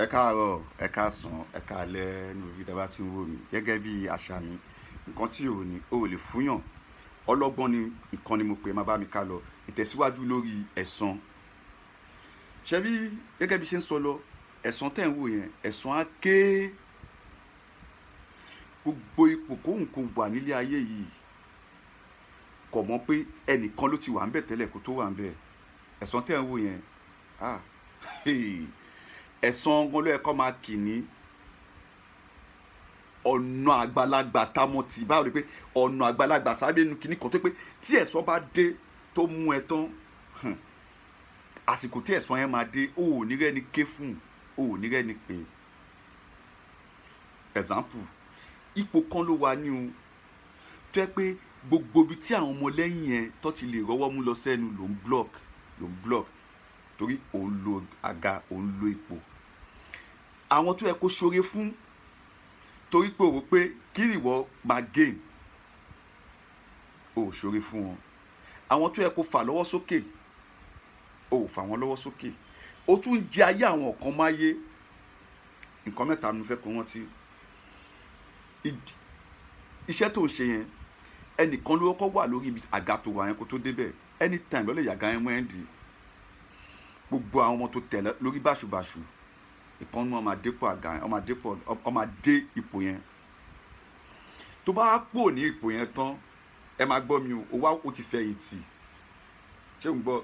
Ẹ káàárọ̀, ẹ káàsán, ẹ káalẹ́ ní orí tí a bá ti ń wò mí gẹ́gẹ́ bí àṣà mi. Nǹkan tí o ò lè fúnyàn ọlọ́gbọ́n ni nǹkan ni mo pè má bá mi ká lọ. Ìtẹ̀síwájú lórí ẹ̀san. Ṣebí gẹ́gẹ́ bí ṣe ń sọ lọ, ẹ̀san tẹ̀ ń wò yẹn, ẹ̀san á ké. Gbogbo ipò kóhùn kó wà nílé ayé yìí kò mọ̀ pé ẹnìkan ló ti wà ń bẹ̀ tẹ́lẹ̀ kó tó wà ń bẹ̀. Ẹ̀san tẹ̀ ń wò yẹn, ẹ̀san gan ló yẹ kó máa kì ní ọ̀nà àgbàlagbà támọ̀ tì báwo ni pé ọ̀nà àgbàlagbà sábẹ́ nu kìíní kan tó pé tí ẹ̀san bá dé tó mú ẹ tán, àsìkò tí ẹ̀san yẹn máa dé o ò ní rẹ́ni ké fún, o ò ní rẹ́ni pè. Example, ipò kan ló wà ní o tó yẹ pé gbogbo ibi tí àwọn ọmọlẹ́yìn yẹn tó ti lè rọ́wọ́ mú lọ sẹ́nu ló ń block torí òun lo àga, òun lo ipò. Àwọn tó yẹ kó ṣoore fún torí pé o wò pé kí ni ìwọ máa gain, o ò ṣoore fún wọn. Àwọn tó yẹ kó fà lọ́wọ́ sókè, o ò fà wọ́n lọ́wọ́ sókè. O tún ń jẹ ayé àwọn kan máyé. Nǹkan mẹ́ta ni mo fẹ́ kó wọ́n ti. Iṣẹ́ tó ń ṣe yẹn ẹnìkan ló kọ́ wà lórí àga tó wà yẹn kó tó débẹ̀. Anytime ló lè yàgá yẹn mọ́ ẹ́ ń dì. Gbogbo àwọn ọmọ tó tẹ̀lé lórí báṣubàṣu ìkànnì wọn máa dépò àga yẹn, wọn máa dé ipò yẹn. Tó bá pò ní ipò yẹn tán, ẹ máa gbọ́ mi o wá o ti fẹ̀yìntì. Ṣé ń gbọ́?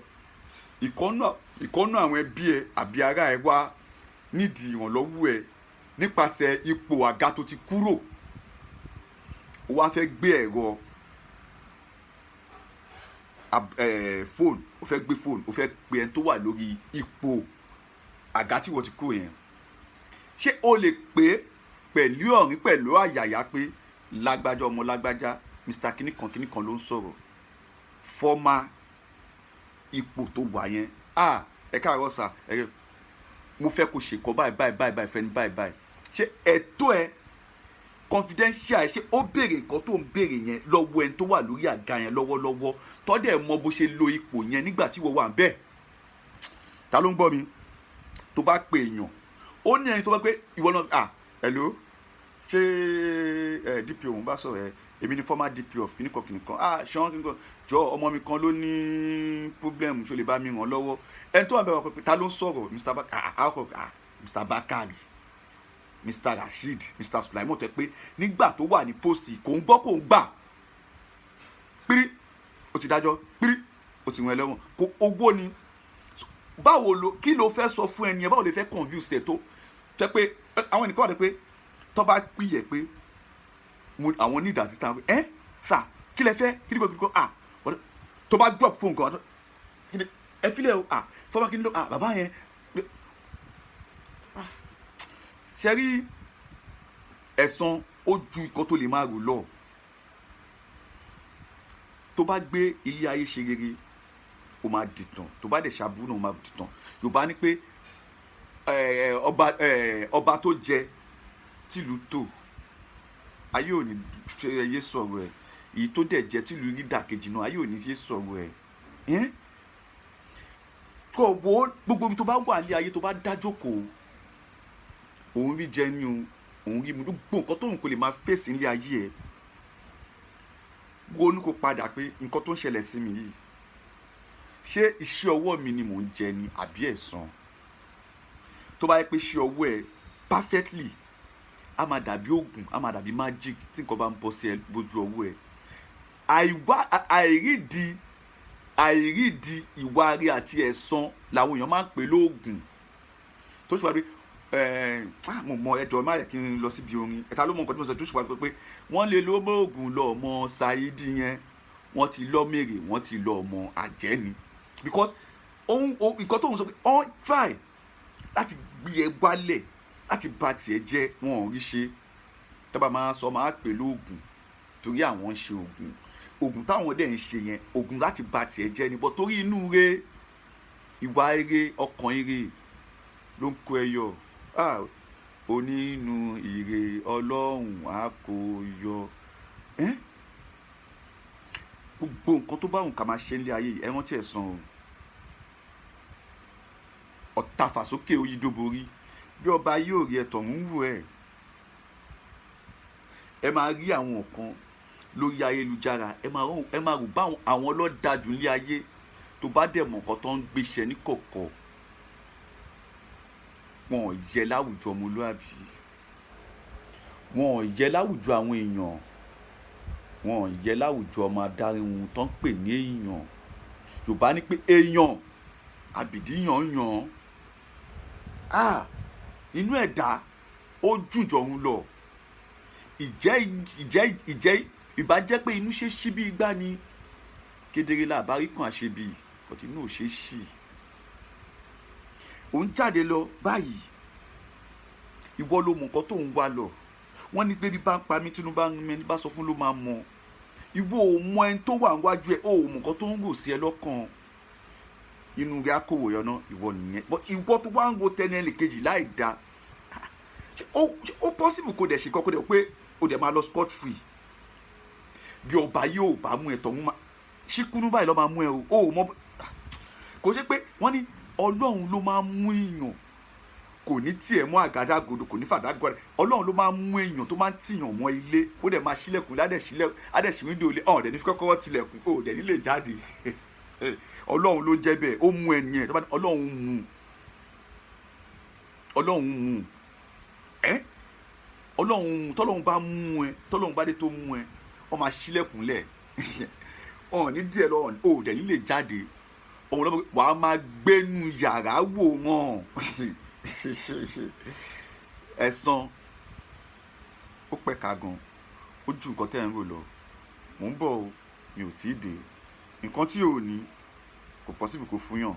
Ìkànnì àwọn ẹbí ẹ àbí ará ẹ wá nídìí ìrànlọ́wọ́ ẹ nípasẹ̀ ipò àga tó ti kúrò. O wá fẹ́ gbé ẹ̀rọ fóònù, o fẹ́ gbé fóònù, o fẹ́ pe ẹni tó wà lórí ipò àga tí wọ́n ti kúrò yẹn. Ṣé o lè pè pẹ̀lú ọ̀rín pẹ̀lú àyàyà pé lágbájá ọmọ lágbájá Mr. kìnìkan ló ń sọ̀rọ̀ fọ́mà ipò tó wà yẹn. Ẹ káàárọ̀ sà, mo fẹ́ kó ṣèkọ́ báyìí fẹ́ni báyìí. Ṣé ẹ̀tọ́ ẹ confidential ẹ ṣé ó béèrè nǹkan tó ń béèrè yẹn lọ́wọ́ ẹni tó wà lórí àga yẹn lọ́wọ́lọ́wọ́ tọ́dẹ̀ mọ bó ṣe lo ipò yẹn nígbà tí wọ́n wà ń bẹ̀? Ta ló ń gbọ́ mi? Tó bá pe èèyàn ó ní ẹni tó bá pé ìwọ náà hello ṣé DPO òun bá sọ̀rọ̀ èmi ni former DPO of kìnìkan ṣan kìnìkan jọ ọmọ mi kan ló ní problem ṣó lè bá mi ràn lọ́wọ́. Ẹni tó wà bẹ̀rẹ̀ pé ta ló ń sọ̀rọ̀ Mr. Bakari, Mr. Rasheed, Mr. Sulaiman tẹ pé nígbà tó wà ní post kò ń gbọ́ kò ń gbà pírí ó ti dájọ́ pírí ó ti rán ẹlẹ́wọ̀n kó owó ni. Báwo kí ló fẹ́ sọ fún ẹni yẹn, báwo lè fẹ́ convince ẹ̀ tó tẹ́ pé àwọn ènìyàn wà pé tó bá pìyẹ̀ pé àwọn need assistance sà kí lẹ fẹ́ kíríkọ́ tó bá drop phone kan ẹ fílẹ̀ o fọwọ́ kí ni ló bàbá yẹn. Ṣe rí ẹ̀san ó ju nǹkan tó lè máa rò lọ. Tó bá gbé ilé ayé ṣe rere ó máa dìtàn, tó bá dẹ̀ ṣàbúrò náà ó máa dìtàn. Yorùbá ní pé ọba tó jẹ tìlú tò ayé ò ní yé sọ̀rọ̀ ẹ̀. Èyí tó dẹ̀ jẹ tìlú rí dàkejì náà ayé ò ní yé sọ̀rọ̀ ẹ̀. Kò wo gbogbo ibi tó bá wà ní ayé tó bá dájókòó òun rí jẹ ní òun rí mu gbogbo nǹkan tóun kò lè máa fèsì nílé ayé ẹ̀. Ronú kó padà pé nǹkan tó ń ṣẹlẹ̀ sí mi yìí ṣé iṣẹ́ ọwọ́ mi ni mò ń jẹ ni àbí ẹ̀san? Tó bá yẹ pé iṣẹ́ ọwọ́ ẹ perfectly a máa dàbí oògùn, a máa dàbí magic tí nǹkan bá ń bọ́ sí ẹ bójú ọwọ́ ẹ. àìrídìí ìwà rẹ àti ẹ̀san làwọn èèyàn máa ń pè lóògùn. Tó ṣùgbọ́n pé mo mọ ẹjọ́ má yẹ kí n lọ síbi orin ẹ̀ta ló mọ nǹkan tí mo sọ tó ṣùgbọ́n pé wọ́n lè lo oògùn lọ ọmọ Saidi yẹn wọ́n ti lọ mèrè wọ́n ti lọ ọmọ àjẹ́ ni because nǹkan tó ń sọ pé ọ́n try láti gbé ẹ wálẹ̀ láti bà tiẹ̀ jẹ́ wọn ò rí ṣe. Tọ́ba máa sọ máa pè lóògùn torí àwọn ń ṣe oògùn táwọn dẹ̀ ń ṣe yẹn oògùn láti bà tiẹ̀ jẹ́ ni but torí inú rẹ ìwà rere ọkàn rere ló ń kó ẹ yọ. Onínú ire Ọlọ́run á kó yọ. Gbogbo nǹkan tó bá wùn ká máa ṣe nílé ayé ẹ rántí ẹ̀san o. Ọ̀tá fàsókè oyídóborí bí ọba yóò rí ẹ tọ̀hún wò ẹ máa rí àwọn kan lórí ayélujára ẹ máa rò bá àwọn ọlọ́dàjú nílé ayé tó bá dẹ̀ mọ̀ nǹkan tó ń gbéṣẹ́ ní kọ̀kọ̀ wọn ò yẹ láwùjọ ọmọlúàbí wọn ò yẹ láwùjọ àwọn èèyàn wọn ò yẹ láwùjọ ọmọ adarí wọn tó ń pè ní èèyàn Yorùbá ní pé èèyàn àbìdíyàn yàn inú ẹ̀dá ó jùjọ òun lọ ìjẹ́ ìbàjẹ́ pé inú ṣe ṣí bí igbá ni kedere làbárí kan àṣebí ọtí inú ò ṣe ṣí òun jáde lọ báyìí ìwọ ló mọ nǹkan tó ń wá lọ wọ́n ní pé bí bá ń pa mí tínú bá ń mẹni bá sọ fún ló máa mọ ìwọ ò mọ ẹni tó wà níwájú ẹ ò mọ nǹkan tó ń rò sí ẹ lọ́kàn inú rẹ akówó yọ̀nà ìwọ nìyẹn ìwọ tó wá ń wo tẹni ẹnì kejì láì dáa ó possible kó dẹ̀ ṣe kọ́ kó dẹ̀ pé ó dẹ̀ máa lọ sport free bí ọba yóò bá mú ẹ tọ̀hún máa ṣíkúnú báyìí lọ́ máa mú ẹ o mọ kò ṣe pé wọ́n ní Ọlọ́run ló máa mú èèyàn kò ní tiẹ̀ mú àgádágodo kò ní fàdágodo Ọlọ́run ló máa mú èèyàn tó máa ń tìyàn mọ́ ilé ó dẹ̀ máa ṣílẹ̀kùn adẹ̀ṣí wíńdò ilé ọ̀dẹ̀ ní fi kọ́kọ́rọ́ tilẹ̀kùn ó dẹ̀ nílé jáde Ọlọ́run ló jẹ́ bẹ́ẹ̀ ó mú ẹni ẹ̀ Ọlọ́run mú Ọlọ́run tọ́lọ́run bá mú ẹ tọ́lọ́run bá dé tó mú ẹ ọ máa ṣílẹ̀kùn lẹ̀ ọ̀hún ní díẹ̀ lọ́wọ́ ó dẹ̀ nílé jáde òun lọ́wọ́ wàá máa gbénu yàrá wò wọ́n ẹ̀san ó pẹ̀ka gan ó ju nǹkan tẹ́ ẹ̀ ń rò lọ mò ń bọ̀ o mi ò tí ì dé nǹkan tí ò ní kò possible kò fún yàn